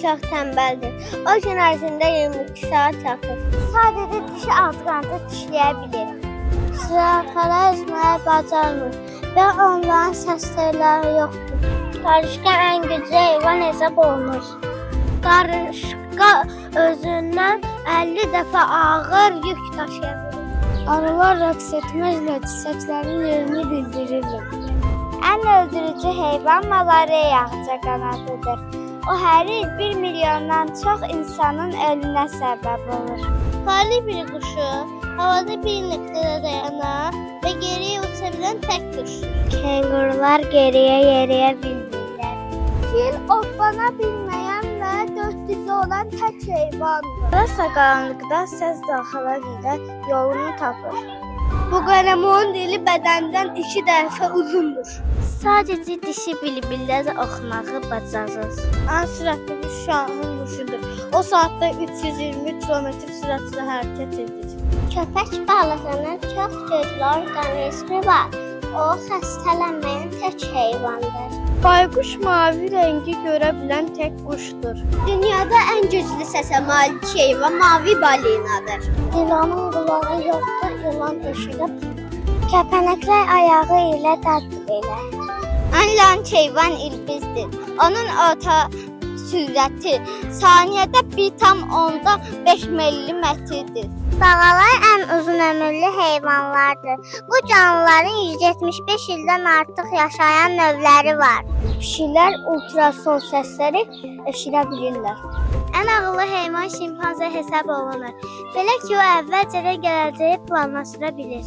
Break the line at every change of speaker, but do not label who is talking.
çox tənbəldir. O gün ərzində 22 saat yatır. Sadəcə dişi alt qanada dişləyə bilir. Zirafalar üzməyə bacarmır və onların səsləri yoxdur. Qarışqa ən güclü heyvan hesab olunur. Qarışqa özündən 50 dəfə ağır yük daşıya bilir. Arılar rəqs etməklə çiçəklərin yerini bildirirlər. Ən öldürücü heyvan malaria ağcaqanadıdır. O hər il 1 milyondan çox insanın ölümünə səbəb olur. Fərli bir quşu havada bir nöqtədə dayanan və geriyə uça bilən tək quşdur. Kenqurular geriyə yeriyə bilmirlər. Fil otlana bilməyən və 4 dizə olan tək heyvandır. Rasa qaranlıqda səs daxilə yolunu tapır. Bu qələmun dili bədəndən 2 dəfə uzundur. Sadəcə dişi bilbillər oxumağı bacarır. Ən sürətli quş şahın quşudur. O saatda 320 km sürətlə hərəkət edir. Köpək balığının çox gözlü orqanizmi var. O xəstələnməyən tək heyvandır. Bayquş mavi rəngi görə bilən tək quşdur. Dünyada ən güclü səsə malik heyvan mavi balinadır. İlanın qulağı yoxdur, ilan eşidib. Kəpənəklər ayağı ilə dərd bilir. Ən lant heyvan ilbizdir. Onun orta sürəti saniyədə 1,5 millimetrdir. Dağalar ən uzun ömürlü heyvanlardır. Bu canlıların 175 ildən artıq yaşayan növləri var. Pişiklər ultrason səsləri eşidə bilirlər. Ən ağıllı heyvan şimpanze hesab olunur. Belə ki, o əvvəlcədən gələcəyi planlaşdıra bilir.